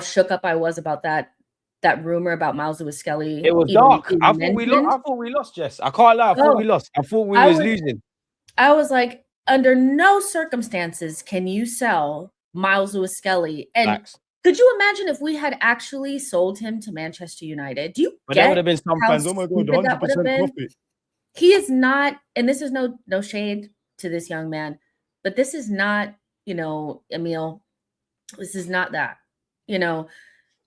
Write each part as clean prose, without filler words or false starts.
shook up I was about that rumor about Miles Lewis Skelly. It was dark. I thought we lost, Jess. I can't lie. I thought we lost. I thought we was losing. I was like, under no circumstances can you sell Miles Lewis Skelly. And could you imagine if we had actually sold him to Manchester United? Do you but that would have been some fans. Oh my God, 100% profit. He is not, and this is no shade to this young man, but this is not, Emil, this is not that.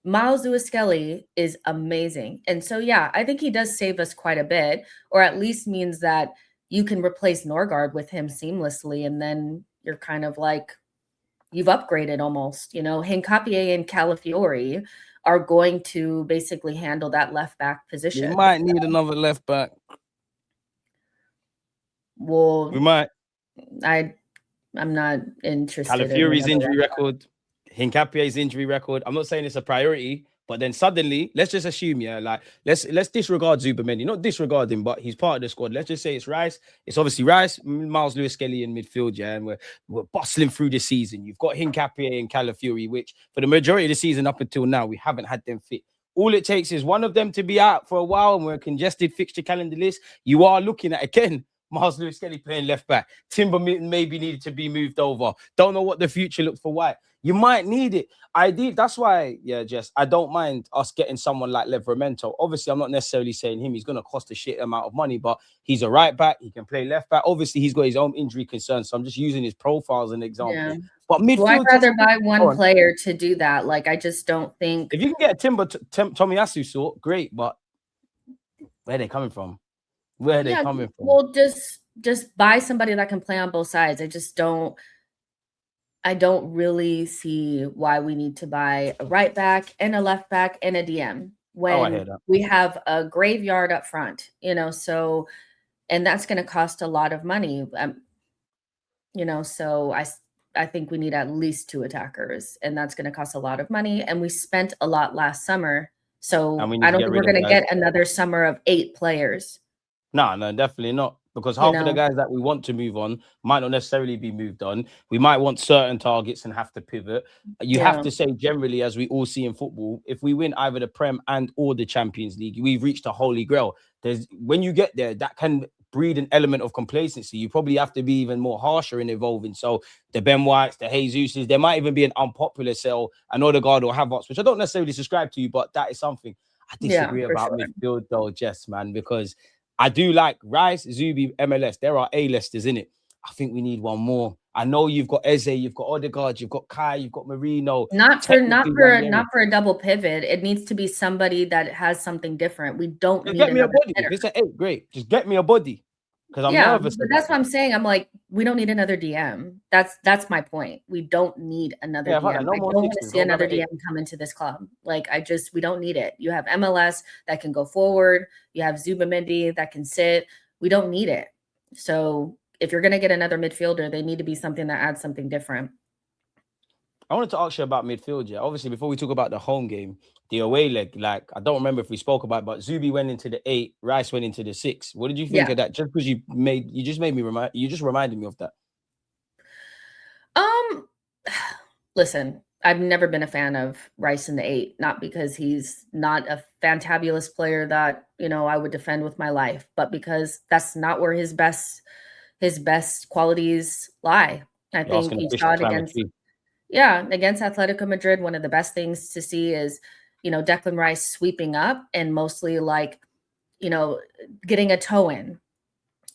Miles Lewis Skelly is amazing. And so, yeah, I think he does save us quite a bit, or at least means that you can replace Norgard with him seamlessly. And then you're kind of like, you've upgraded almost, Hincapié and Calafiori are going to basically handle that left back position. We might need another left back. Well, we might. I'm not interested. Calafiori's injury record, Hincapié's injury record. I'm not saying it's a priority, but then suddenly, let's just assume, let's disregard Zubamendi. Not disregard him, but he's part of the squad. Let's just say it's Rice. It's obviously Rice, Miles Lewis Skelly in midfield, and we're bustling through the season. You've got Hincapié and Calafiori, which for the majority of the season up until now, we haven't had them fit. All it takes is one of them to be out for a while, and we're a congested fixture calendar list. You are looking at, again, Miles Lewis Skelly playing left back. Timber maybe needed to be moved over. Don't know what the future looks for White. You might need it. That's why, Jess, I don't mind us getting someone like Livramento. Obviously, I'm not necessarily saying him. He's going to cost a shit amount of money, but he's a right back. He can play left back. Obviously, he's got his own injury concerns, so I'm just using his profile as an example. Yeah. But midfield, I'd rather buy one player to do that. Like, I just don't think... If you can get a Tomiyasu sort, great, but where are they coming from? Where are they coming from? Well, just buy somebody that can play on both sides. I don't really see why we need to buy a right back and a left back and a DM when we have a graveyard up front, so, and that's going to cost a lot of money. So I think we need at least 2 attackers, and that's going to cost a lot of money. And we spent a lot last summer. So I don't think we're going to get another summer of 8 players. No, definitely not. Because half of the guys that we want to move on might not necessarily be moved on. We might want certain targets and have to pivot. You have to say, generally, as we all see in football, if we win either the Prem and or the Champions League, we've reached a holy grail. When you get there, that can breed an element of complacency. You probably have to be even more harsher in evolving. So the Ben Whites, the Jesuses, there might even be an unpopular sell, an Odegaard or Havertz, which I don't necessarily subscribe to, but that is something. I disagree about midfield though, Jess, man, because I do like Rice, Zubi, MLS. There are A-listers in it. I think we need one more. I know you've got Eze, you've got Odegaard, you've got Kai, you've got Marino. Not for a double pivot. It needs to be somebody that has something different. We don't need get me a body. If it's an 8, great. Just get me a body. Because I'm nervous. But that's what I'm saying. I'm like, we don't need another DM. That's my point. We don't need another DM. I don't want to see another DM come into this club. Like, we don't need it. You have MLS that can go forward. You have Zubamendi that can sit. We don't need it. So if you're going to get another midfielder, they need to be something that adds something different. I wanted to ask you about midfield, Obviously, before we talk about the home game, the away leg, I don't remember if we spoke about it, but Zubi went into the 8, Rice went into the 6. What did you think of that? Just because you just reminded me of that. Listen, I've never been a fan of Rice in the 8, not because he's not a fantabulous player that, I would defend with my life, but because that's not where his best qualities lie. I think he shot against Atletico Madrid. One of the best things to see is, Declan Rice sweeping up and mostly getting a toe in,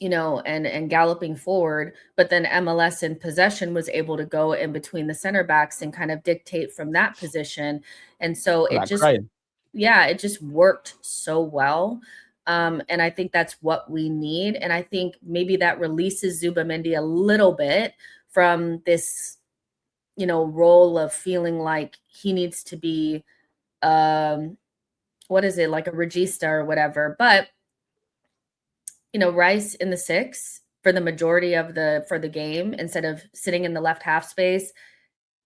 and galloping forward. But then MLS in possession was able to go in between the center backs and kind of dictate from that position. And so it just worked so well. And I think that's what we need. And I think maybe that releases Zubamendi a little bit from this, role of feeling like he needs to be, like a regista or whatever. But, Rice in the 6 for the majority of the game, instead of sitting in the left half space,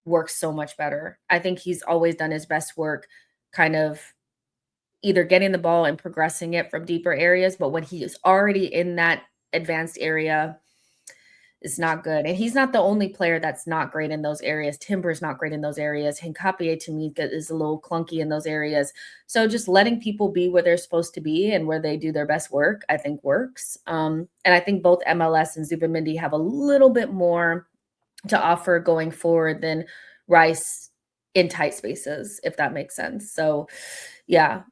works so much better. I think he's always done his best work kind of either getting the ball and progressing it from deeper areas, but when he is already in that advanced area, is not good. And he's not the only player that's not great in those areas. Timber's not great in those areas. Hincapié to me is a little clunky in those areas. So just letting people be where they're supposed to be and where they do their best work, I think works. And I think both MLS and Zubamendi have a little bit more to offer going forward than Rice in tight spaces, if that makes sense. So yeah,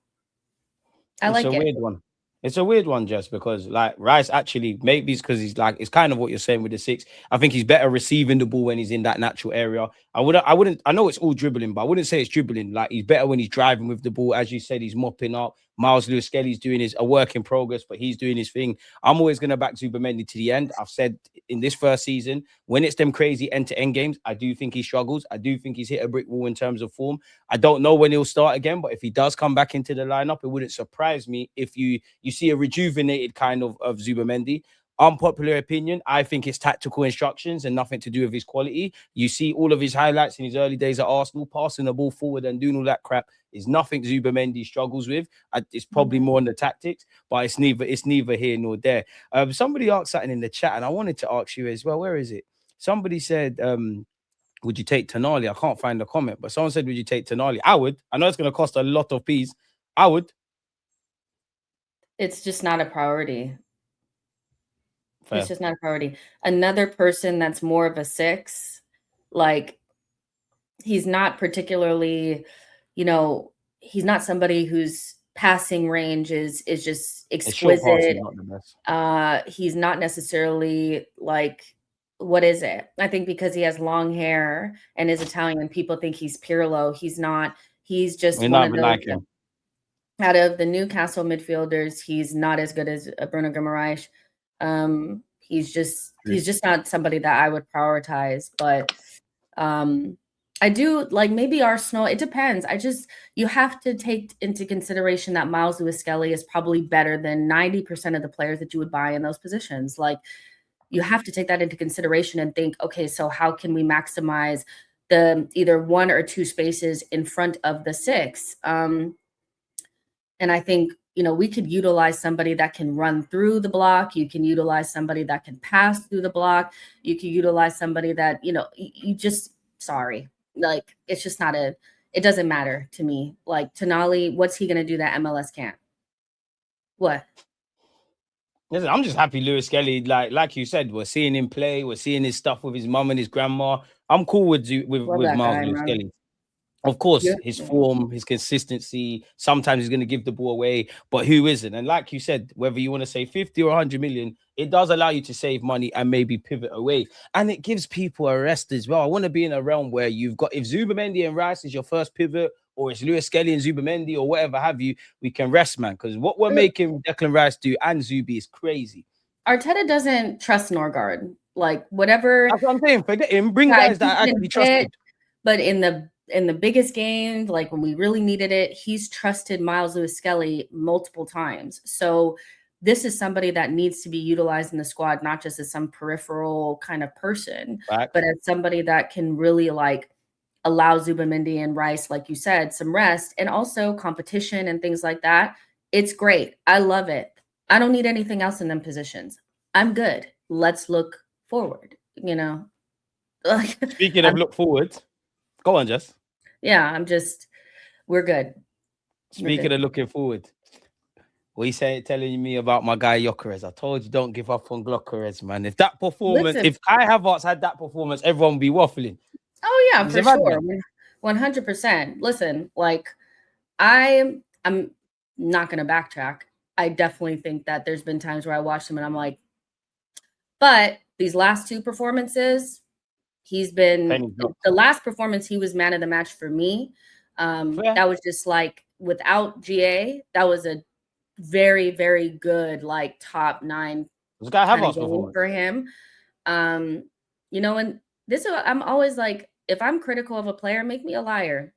I It's like a it. weird one. It's a weird one, just because like Rice actually, maybe it's because he's like, it's kind of what you're saying with the six. I think he's better receiving the ball when he's in that natural area. I know it's all dribbling, but I wouldn't say it's dribbling. Like, he's better when he's driving with the ball. As you said, he's mopping up. Miles Lewis Skelly's doing a work in progress, but he's doing his thing. I'm always going to back Zubamendi to the end. I've said in this first season, when it's them crazy end-to-end games, I do think he struggles. I do think he's hit a brick wall in terms of form. I don't know when he'll start again, but if he does come back into the lineup, it wouldn't surprise me if you see a rejuvenated kind of Zubamendi. Unpopular opinion, I think it's tactical instructions and nothing to do with his quality. You see all of his highlights in his early days at Arsenal, passing the ball forward and doing all that crap is nothing Zubamendi struggles with. It's probably more on the tactics, but it's neither here nor there. Somebody asked something in the chat, and I wanted to ask you as well. Where is it? Somebody said, would you take Tonali? I can't find the comment, but someone said, would you take Tonali? I would. I know it's going to cost a lot of peas. I would. It's just not a priority. Fair. It's just not a priority. Another person that's more of a 6, like, he's not particularly, he's not somebody whose passing range is just exquisite. Not the best. He's not necessarily like, what is it? I think because he has long hair and is Italian, people think he's Pirlo. He's not. He's just one of those. Like him. Out of the Newcastle midfielders, he's not as good as Bruno Guimaraes. He's just not somebody that I would prioritize. But I do like maybe Arsenal. It depends. You have to take into consideration that Miles Lewis Skelly is probably better than 90% of the players that you would buy in those positions. Like, you have to take that into consideration and think, okay, so how can we maximize the either 1 or 2 spaces in front of the 6? And I think, we could utilize somebody that can run through the block. You can utilize somebody that can pass through the block. You can utilize somebody that, like, it's just not it doesn't matter to me. Like, Tonali, what's he going to do that MLS can't? What? Listen, I'm just happy Lewis Skelly, like you said, we're seeing him play. We're seeing his stuff with his mum and his grandma. I'm cool with Miles Lewis Skelly. Of course, his form, his consistency, sometimes he's going to give the ball away, but who isn't? And like you said, whether you want to say 50 or 100 million, it does allow you to save money and maybe pivot away. And it gives people a rest as well. I want to be in a realm where you've got, if Zubamendi and Rice is your first pivot, or it's Lewis Skelly and Zubamendi or whatever have you, we can rest, man. Because what we're making Declan Rice do and Zubi is crazy. Arteta doesn't trust Norgard. Like, whatever. That's what I'm saying. Forget him. Bring guys that actually trusted. But in the biggest games, like when we really needed it, he's trusted Miles Lewis Skelly multiple times. So this is somebody that needs to be utilized in the squad, not just as some peripheral kind of person, but as somebody that can really like allow Zubamendi and Rice, like you said, some rest and also competition and things like that. It's great. I love it. I don't need anything else in them positions. I'm good. Let's look forward, Speaking of look forward, go on, Jess. Yeah, we're good. Speaking of looking forward, what you telling me about my guy Gyökeres? I told you don't give up on Gyökeres, man. If that performance, if Kai Havertz had that performance, everyone would be waffling. Oh yeah, for sure, 100%. Listen, like I'm not gonna backtrack. I definitely think that there's been times where I watched him and I'm like, but these last 2 performances, he's been the last performance. He was man of the match for me. That was just like without GA, that was a very, very good like top 9 for him. And this I'm always like, if I'm critical of a player, make me a liar.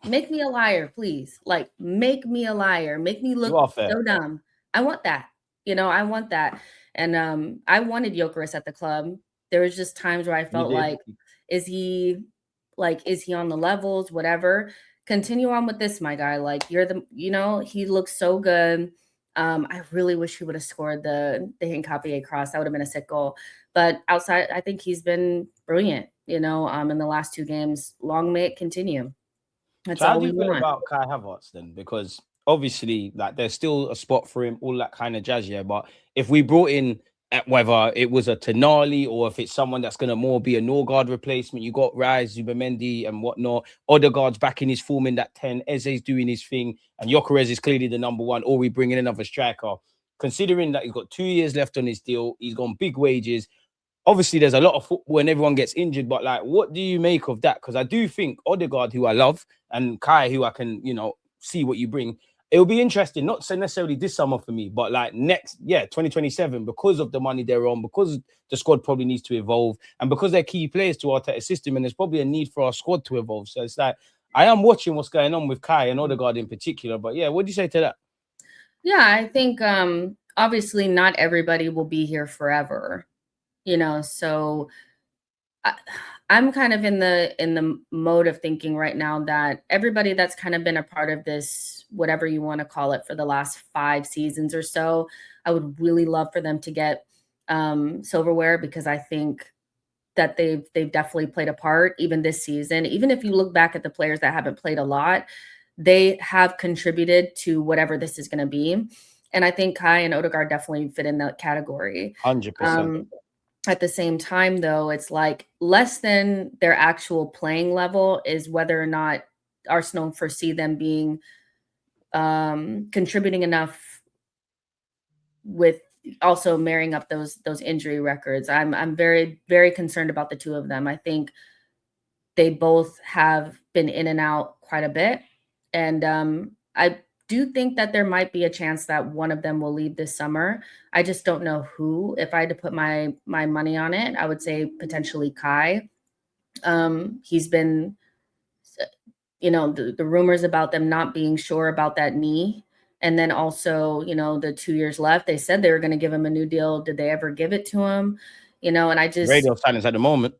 Make me a liar, please. Like, make me a liar. Make me look so dumb. I want that. I want that. And I wanted Gyökeres at the club. There was just times where I felt like, is he on the levels, whatever. Continue on with this, my guy. Like, he looks so good. I really wish he would have scored the Hincapié cross. That would have been a sick goal. But outside, I think he's been brilliant, in the last 2 games. Long may it continue. That's So how all do we you feel want. about Kai Havertz then? Because obviously, like, there's still a spot for him, all that kind of jazz, yeah. But if we brought in whether it was a Tonali or if it's someone that's gonna more be a Norgard replacement, you got Rice, Zubamendi, and whatnot. Odegaard's back in his form in that 10. Eze's doing his thing, and Gyökeres is clearly the number one. Or we bring in another striker. Considering that he's got 2 years left on his deal, he's got big wages. Obviously there's a lot of football and everyone gets injured, but like, what do you make of that? Because I do think Odegaard, who I love, and Kai, who I can, see what you bring. It'll be interesting, not so necessarily this summer for me, but like next, 2027, because of the money they're on, because the squad probably needs to evolve, and because they're key players to our system, and there's probably a need for our squad to evolve. So it's like, I am watching what's going on with Kai and Odegaard in particular. But yeah, what do you say to that? Yeah, I think obviously not everybody will be here forever, so I'm kind of in the mode of thinking right now that everybody that's kind of been a part of this, whatever you want to call it, for the last 5 seasons or so, I would really love for them to get silverware, because I think that they've definitely played a part even this season. Even if you look back at the players that haven't played a lot, they have contributed to whatever this is going to be. And I think Kai and Odegaard definitely fit in that category. 100%. At the same time, though, it's like less than their actual playing level is whether or not Arsenal foresee them being contributing enough, with also marrying up those injury records. I'm very, very concerned about the two of them. I think they both have been in and out quite a bit, and I do think that there might be a chance that one of them will leave this summer. I just don't know who. If I had to put my money on it, I would say potentially Kai. He's been, the rumors about them not being sure about that knee. And then also, the 2 years left, they said they were going to give him a new deal. Did they ever give it to him? And Radio silence at the moment.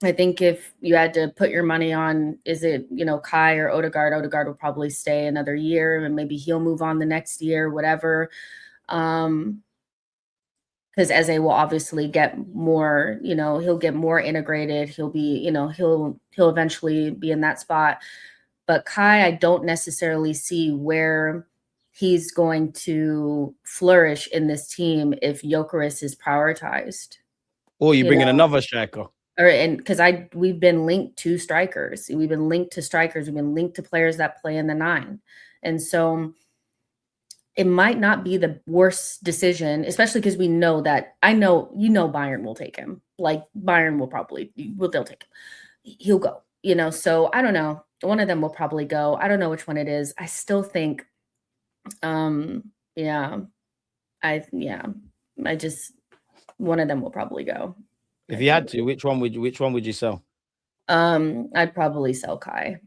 I think if you had to put your money on, is it, Kai or Odegaard? Odegaard will probably stay another year, and maybe he'll move on the next year, whatever. Because Eze will obviously get more, he'll get more integrated. He'll be, he'll eventually be in that spot. But Kai, I don't necessarily see where he's going to flourish in this team if Gyökeres is prioritized. Or you bring in another striker. Because we've been linked to strikers. We've been linked to strikers. We've been linked to players that play in the 9. And so it might not be the worst decision, especially because we know that Bayern will take him. Like Bayern they'll take him. He'll go, so I don't know. One of them will probably go. I don't know which one it is. I still think, one of them will probably go. If you had to, which one would you sell? I'd probably sell Kai.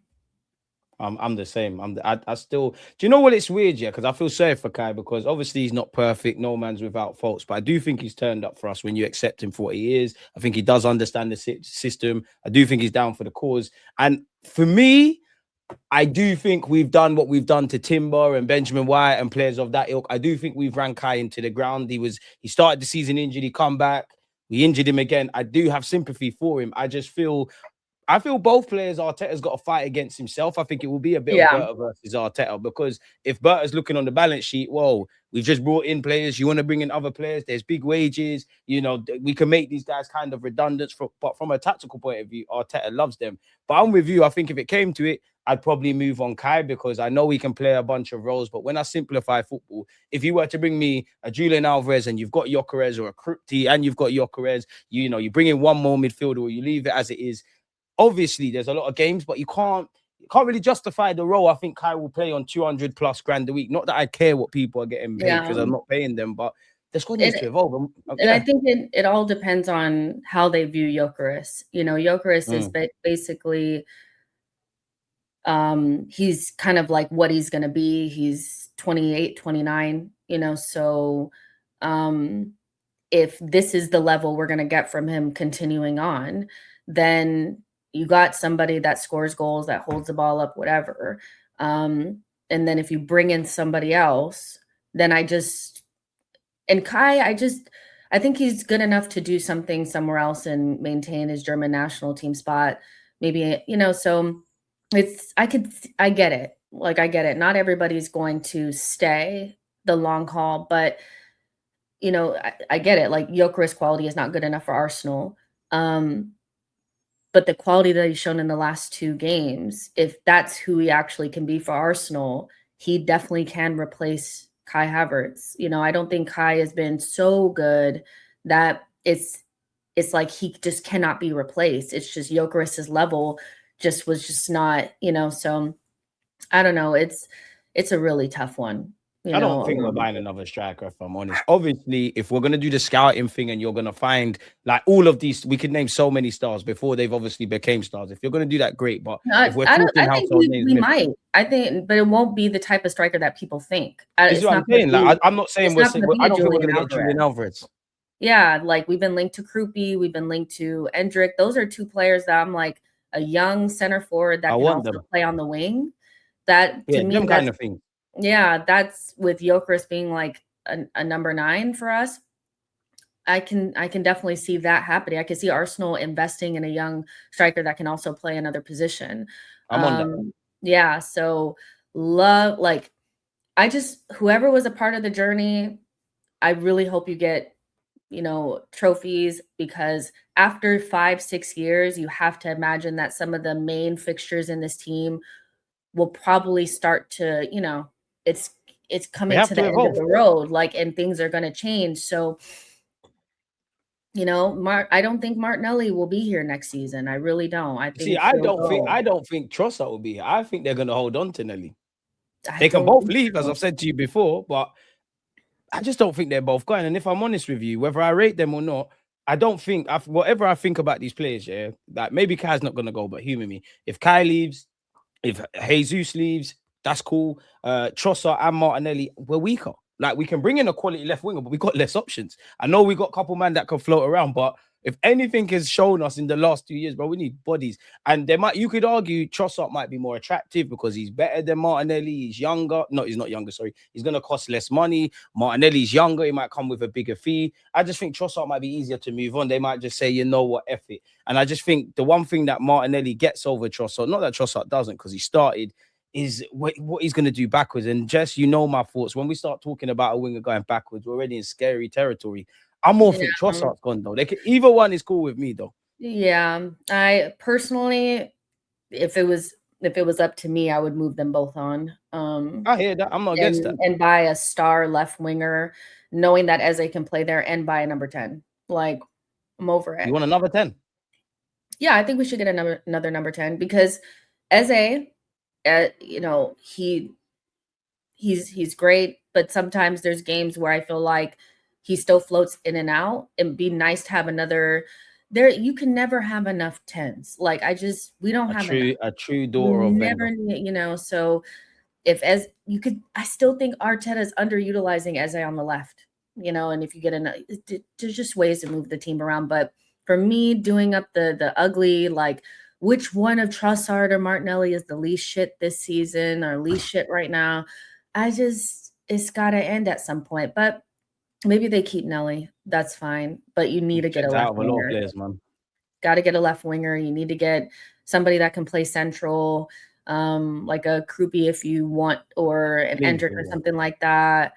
I'm the same. I still. Do you know what? It's weird, yeah, because I feel sorry for Kai, because obviously he's not perfect. No man's without faults, but I do think he's turned up for us when you accept him for what he is. I think he does understand the system. I do think he's down for the cause. And for me, I do think we've done what we've done to Timber and Benjamin White and players of that ilk. I do think we've ran Kai into the ground. He started the season injured. He come back. We injured him again. I do have sympathy for him. I feel both players, Arteta's got to fight against himself. I think it will be a bit of Berta versus Arteta, because if Berta's looking on the balance sheet, whoa, we've just brought in players. You want to bring in other players. There's big wages. We can make these guys kind of redundant. But from a tactical point of view, Arteta loves them. But I'm with you. I think if it came to it, I'd probably move on Kai, because I know he can play a bunch of roles. But when I simplify football, if you were to bring me a Julian Alvarez and you've got Gyökeres, or a Kripke and you've got Gyökeres, you bring in one more midfielder or you leave it as it is. Obviously, there's a lot of games, but you can't really justify the role. I think Kai will play on 200 plus grand a week. Not that I care what people are getting paid, because I'm not paying them, but the squad needs to evolve. And I think it all depends on how they view Gyökeres. Gyökeres is basically, he's kind of like what he's going to be. He's 28, 29, so if this is the level we're going to get from him continuing on, then you got somebody that scores goals, that holds the ball up, whatever. And then if you bring in somebody else, then Kai, I think he's good enough to do something somewhere else and maintain his German national team spot. Maybe, so I get it. Like, I get it. Not everybody's going to stay the long haul, but I get it. Like, Gyökeres quality is not good enough for Arsenal. Um, but the quality that he's shown in the last 2 games, if that's who he actually can be for Arsenal, he definitely can replace Kai Havertz. I don't think Kai has been so good that it's like he just cannot be replaced. It's just Gyökeres's level was just not, so I don't know. It's a really tough one, I don't think we're buying another striker, if I'm honest. Obviously, if we're going to do the scouting thing and you're going to find like all of these, we could name so many stars before they've obviously became stars. If you're going to do that, great. But if we're talking I think household names, we might. I think, but it won't be the type of striker that people think. this is what I'm saying. Like, I'm not saying I don't think we're going to get Julian Alvarez. Yeah, like we've been linked to Krupi, we've been linked to Endrick. Those are 2 players that I'm like a young center forward that can also play on the wing. That to me, them kind of thing. Yeah, that's with Gyökeres being like a number 9 for us. I can definitely see that happening. I can see Arsenal investing in a young striker that can also play another position. I'm on that. Yeah, so whoever was a part of the journey, I really hope you get trophies, because after 5-6 years, you have to imagine that some of the main fixtures in this team will probably start to, it's coming to the end of the road, like, and things are going to change. So, I don't think Martinelli will be here next season. I really don't. I think I don't think Trossard will be here. I think they're going to hold on to Nelly. They can both leave, as I've said to you before, but I just don't think they're both going. And if I'm honest with you, whether I rate them or not, I don't think whatever I think about these players, yeah, like maybe Kai's not going to go, but humor me. If Kai leaves, if Jesus leaves, that's cool. Trossard and Martinelli, we're weaker. Like, we can bring in a quality left winger, but we got less options. I know we got a couple man that can float around, but if anything has shown us in the last 2 years, bro, we need bodies. And you could argue Trossard might be more attractive because he's better than Martinelli. He's younger. No, he's not younger. Sorry. He's going to cost less money. Martinelli's younger. He might come with a bigger fee. I just think Trossard might be easier to move on. They might just say, you know what, F it. And I just think the one thing that Martinelli gets over Trossard, not that Trossard doesn't because he started, is what he's going to do backwards. And Jess, my thoughts. When we start talking about a winger going backwards, we're already in scary territory. I'm more think Trossard's gone, though. Either one is cool with me, though. Yeah, I personally, if it was up to me, I would move them both on. I hear that. I'm not against that. And buy a star left winger, knowing that Eze can play there, and buy a number 10. Like, I'm over it. You want another 10? Yeah, I think we should get another number 10 because Eze, he's great, but sometimes there's games where I feel like he still floats in and out. It'd be nice to have another there. You can never have enough 10s. Like, we don't have a true door of never, so I still think Arteta's underutilizing Eze on the left, and if you get there's just ways to move the team around. But for me, doing up the ugly, like, which one of Trossard or Martinelli is the least shit this season or least shit right now, it's got to end at some point. But maybe they keep Nelly. That's fine. But you need to get a left winger. Got to get a left winger. You need to get somebody that can play central, like a Krupi if you want, or an Endrick or something like that.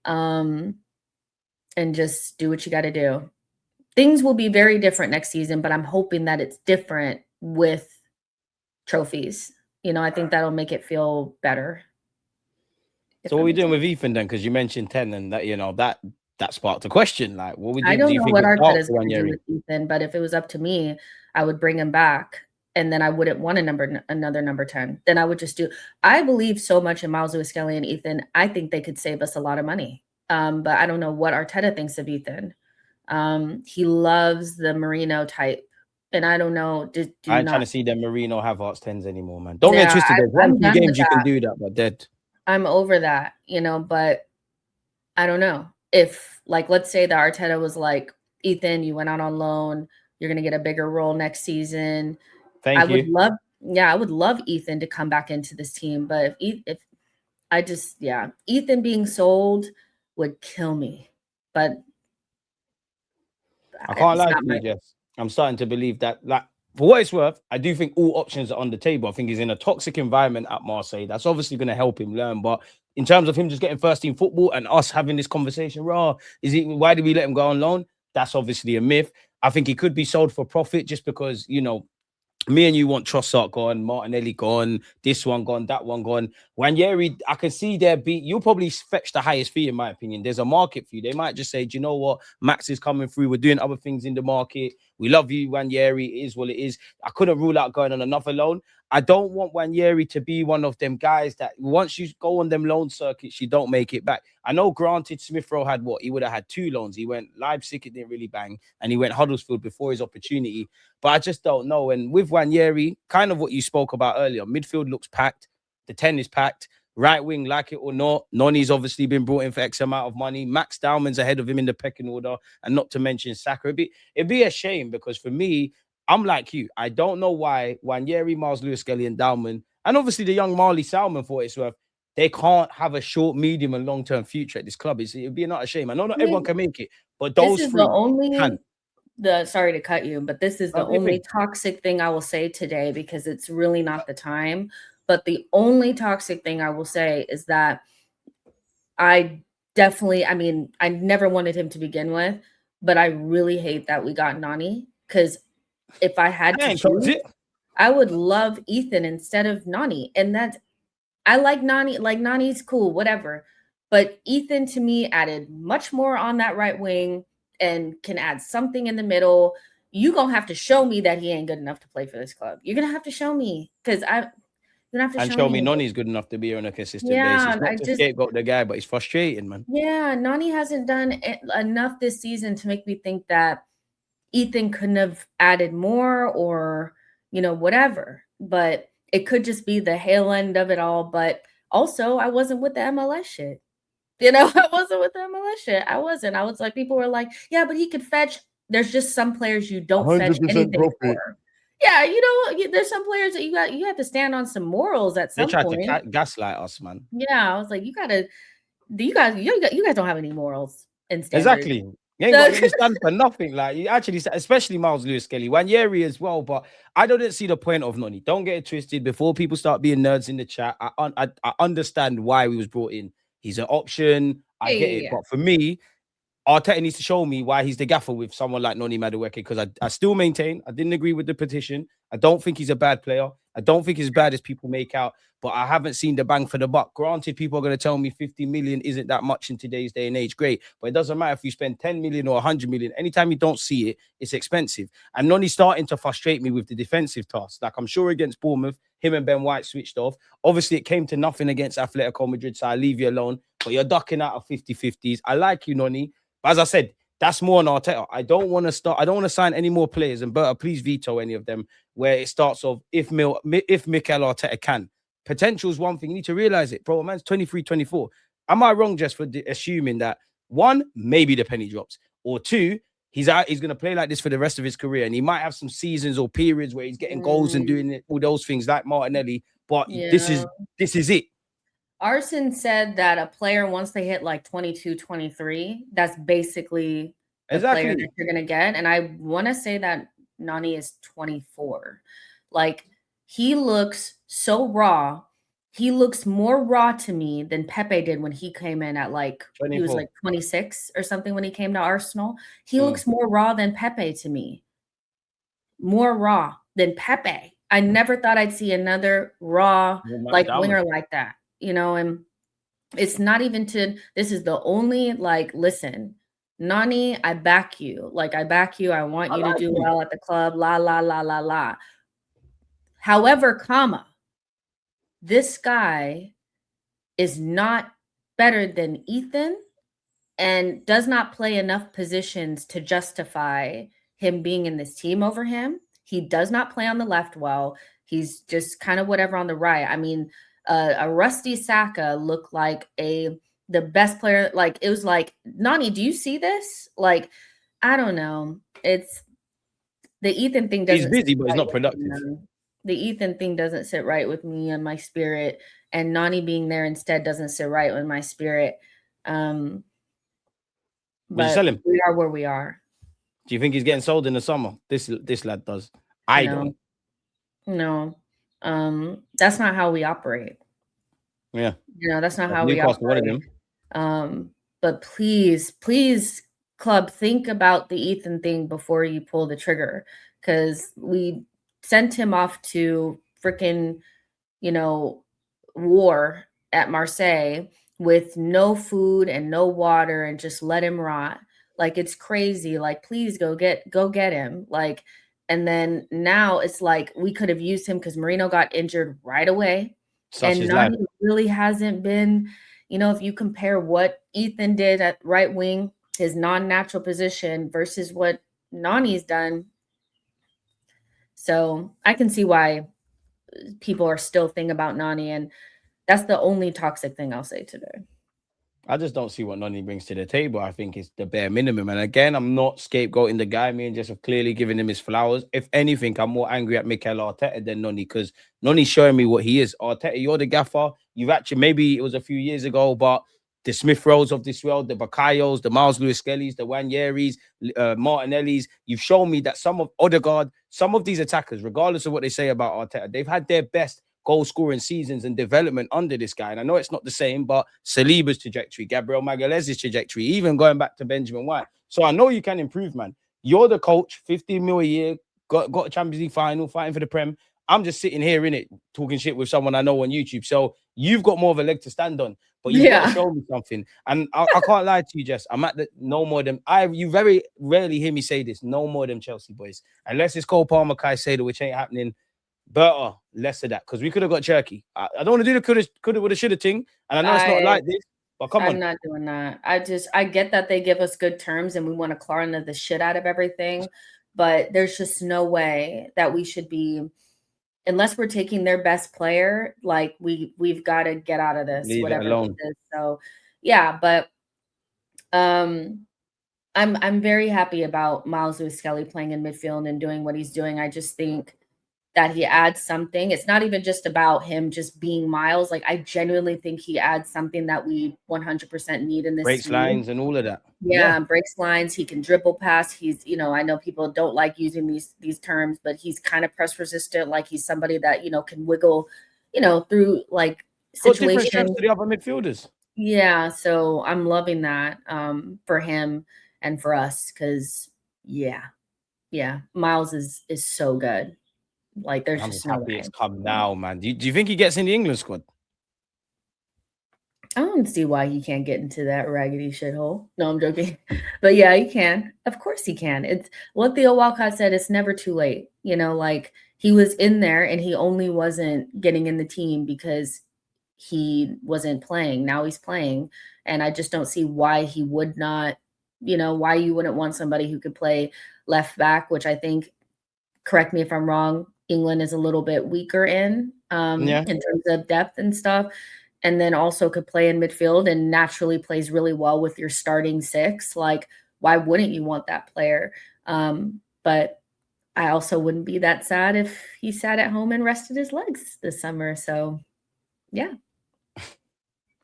And just do what you got to do. Things will be very different next season, but I'm hoping that it's different with trophies. I think that'll make it feel better. So what are we doing with Ethan then? Because you mentioned 10, and that sparked a question. Like, what we do? I don't know what Arteta's going to do with Ethan, but if it was up to me, I would bring him back, and then I wouldn't want another number 10. Then I would just do. I believe so much in Miles Lewis-Skelly and Ethan. I think they could save us a lot of money. But I don't know what Arteta thinks of Ethan. He loves the Merino type. And I don't know. I'm trying to see them Merino Havertz 10s anymore, man. Don't get twisted. There's 1-2 games you can do that, but dead. I'm over that, but I don't know. If, like, let's say that Arteta was like, Ethan, you went out on loan. You're going to get a bigger role next season. I would love Ethan to come back into this team. But Ethan being sold would kill me. But I can't It's lie not to you, my Jess. I'm starting to believe that, like, for what it's worth, I do think all options are on the table. I think he's in a toxic environment at Marseille. That's obviously going to help him learn. But in terms of him just getting first team football and us having this conversation, raw, why did we let him go on loan? That's obviously a myth. I think he could be sold for profit just because, me and you want Trossard gone, Martinelli gone, this one gone, that one gone. Wanyeri, I can see their beat. You'll probably fetch the highest fee, in my opinion. There's a market for you. They might just say, do you know what? Max is coming through. We're doing other things in the market. We love you, Wanyeri. It is what it is. I couldn't rule out going on another loan. I don't want Wanyeri to be one of them guys that once you go on them loan circuits, you don't make it back. I know, granted, Smith Rowe had what? He would have had 2 loans. He went Leipzig, it didn't really bang, and he went Huddersfield before his opportunity. But I just don't know. And with Wanyeri, kind of what you spoke about earlier, midfield looks packed. The 10 is packed. Right wing, like it or not, Noni's obviously been brought in for X amount of money. Max Dowman's ahead of him in the pecking order, and not to mention Saka. It'd be a shame because for me, I'm like you. I don't know why Wanyeri, Miles Lewis, Skelly, and Dowman, and obviously the young Marley Salmon, for what it's worth, they can't have a short, medium, and long-term future at this club. It'd be not a shame. I know not everyone can make it, but this those is three the only can. sorry to cut you, but this is the only toxic thing I will say today because it's really not the time. But the only toxic thing I will say is that I never wanted him to begin with, but I really hate that we got Nani because if I had to choose, I would love Ethan instead of Nani. And I like Nani, like Nani's cool, whatever. But Ethan to me added much more on that right wing and can add something in the middle. You gonna have to show me that he ain't good enough to play for this club. You're gonna have to show me because you're gonna have to and show me Noni's good enough to be on a consistent basis. Not to scapegoat the guy, but it's frustrating, man. Yeah, Nani hasn't done enough this season to make me think that Ethan couldn't have added more or, whatever. But it could just be the tail end of it all. But also, I wasn't with the MLS shit. I wasn't with the MLS shit. I wasn't. I was like, people were like, yeah, but he could fetch. There's just some players you don't fetch anything for. Yeah, there's some players that you have to stand on some morals at some point. They tried to gaslight us, man. Yeah, I was like, you guys don't have any morals and standards. Exactly. You ain't got any stand for nothing. Like you actually, especially Miles Lewis Skelly, Wanyeri as well. But I don't see the point of Noni. Don't get it twisted. Before people start being nerds in the chat, I understand why he was brought in. He's an option. I get it. But for me, Arteta needs to show me why he's the gaffer with someone like Noni Madueke, because I still maintain I didn't agree with the petition. I don't think he's a bad player. I don't think he's as bad as people make out, but I haven't seen the bang for the buck. Granted, people are going to tell me 50 million isn't that much in today's day and age. Great, but it doesn't matter if you spend 10 million or 100 million. Anytime you don't see it, it's expensive. And Noni's starting to frustrate me with the defensive tasks. Like I'm sure against Bournemouth, him and Ben White switched off. Obviously, it came to nothing against Atletico Madrid, so I leave you alone. But you're ducking out of 50-50s. I like you, Noni. But as I said, that's more on Arteta. I don't want to sign any more players, and Berta, please veto any of them where it starts off if Mikel Arteta can. Potential is one thing. You need to realize it, bro. A man's 23, 24. Am I wrong just for assuming that, one, maybe the penny drops, or two, he's going to play like this for the rest of his career, and he might have some seasons or periods where he's getting goals and doing all those things like Martinelli, but this is it. Arson said that a player, once they hit like 22, 23, that's basically the player that you're going to get. And I want to say that Nani is 24. Like, he looks so raw. He looks more raw to me than Pepe did when he came in at like, 24. He was like 26 or something when he came to Arsenal. He looks more raw than Pepe to me. More raw than Pepe. I never thought I'd see another raw winger like that. And it's not even this is the only, listen, Nani, I back you. I back you. I want you to do well at the club. La, la, la, la, la. However, this guy is not better than Ethan and does not play enough positions to justify him being in this team over him. He does not play on the left well. He's just kind of whatever on the right. I mean, a rusty Saka looked like the best player. It was like, Nani, do you see this? I don't know. It's the Ethan thing. He's busy, but he's not productive. The Ethan thing doesn't sit right with me and my spirit, and Nani being there instead doesn't sit right with my spirit. But we are where we are. Do you think he's getting sold in the summer? This lad does. I don't. No. That's not how we operate. Yeah. That's not how we Newcastle wanted operate. him. But please, club, think about the Ethan thing before you pull the trigger, because we sent him off to freaking, war at Marseille with no food and no water and just let him rot. Like, it's crazy. Like, please go get him. Like, and then now it's like we could have used him because Marino got injured right away. Such And is life. Nani really hasn't been, if you compare what Ethan did at right wing, his non-natural position, versus what Nani's done. So I can see why people are still thinking about Nani, and that's the only toxic thing I'll say today. I just don't see what Nani brings to the table. I think it's the bare minimum. And again, I'm not scapegoating the guy. Me and just have clearly given him his flowers. If anything, I'm more angry at Mikel Arteta than Nani, because Nani's showing me what he is. Arteta, you're the gaffer. You've actually, maybe it was a few years ago, but the Smith Rowe's of this world, the Bakayos, the Miles Lewis-Skellies, the Wanyeris, Martinellis, you've shown me that some of Odegaard, some of these attackers, regardless of what they say about Arteta, they've had their best goal scoring seasons and development under this guy. And I know it's not the same, but Saliba's trajectory, Gabriel Magalhaes' trajectory, even going back to Benjamin White. So I know you can improve, man. You're the coach, 15 mil a year, got a Champions League final, fighting for the Prem. I'm just sitting here in it, talking shit with someone I know on YouTube. So you've got more of a leg to stand on, but you've got to show me something. And I can't lie to you, Jess. I'm at the no more than you very rarely hear me say this, no more than Chelsea boys. Unless it's Cole Palmer, Kai Sader, which ain't happening. Better, less of that, because we could have got Cherky. I don't want to do the coulda, woulda, shoulda thing, and I know it's not like this, but come on. I'm not doing that. I get that they give us good terms and we want to claw into the shit out of everything, but there's just no way that we should be, unless we're taking their best player, like we've got to get out of this, Leave whatever it alone. this is. So yeah, but I'm very happy about Miles Lewis-Skelly playing in midfield and doing what he's doing. I just think that he adds something. It's not even just about him just being Miles. Like, I genuinely think he adds something that we 100% need in this breaks team. lines and all of that. Yeah, breaks lines. He can dribble past. He's, I know people don't like using these terms, but he's kind of press resistant. Like, he's somebody that, can wiggle, through like situations. Different strengths to the other midfielders. Yeah, so I'm loving that for him and for us, because Miles is so good. Like, there's I'm just no happy way. it's come now, man. Do you think he gets in the England squad? I don't see why he can't get into that raggedy shithole. No, I'm joking. But yeah, he can. Of course he can. It's what Theo Walcott said, it's never too late. Like, he was in there and he only wasn't getting in the team because he wasn't playing. Now he's playing. And I just don't see why he would not, why you wouldn't want somebody who could play left back, which I think, correct me if I'm wrong, England is a little bit weaker in terms of depth and stuff, and then also could play in midfield and naturally plays really well with your starting six. Like, why wouldn't you want that player? But I also wouldn't be that sad if he sat at home and rested his legs this summer. So, yeah.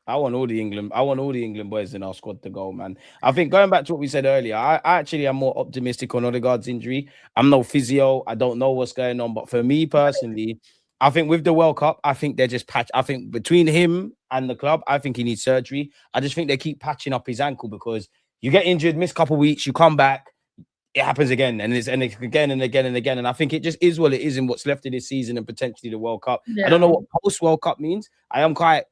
I want all the England boys in our squad to go, man. I think going back to what we said earlier, I actually am more optimistic on Odegaard's injury. I'm no physio. I don't know what's going on. But for me personally, I think with the World Cup, I think they're just I think between him and the club, I think he needs surgery. I just think they keep patching up his ankle, because you get injured, miss a couple of weeks, you come back, it happens again, and it's again and again and again. And I think it just is what it is in what's left of this season and potentially the World Cup. I don't know what post-World Cup means. I am quite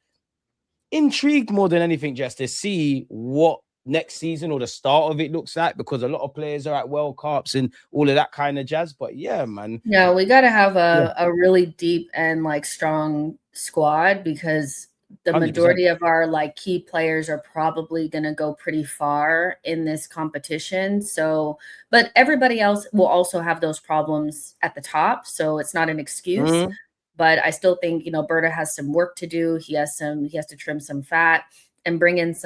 intrigued more than anything just to see what next season or the start of it looks like, because a lot of players are at World Cups and all of that kind of jazz. But yeah, man. Yeah, we got to have a really deep and like strong squad, because the 100%. majority of our like key players are probably going to go pretty far in this competition. So, but everybody else will also have those problems at the top. So it's not an excuse. But I still think, Berta has some work to do. He has to trim some fat and bring in some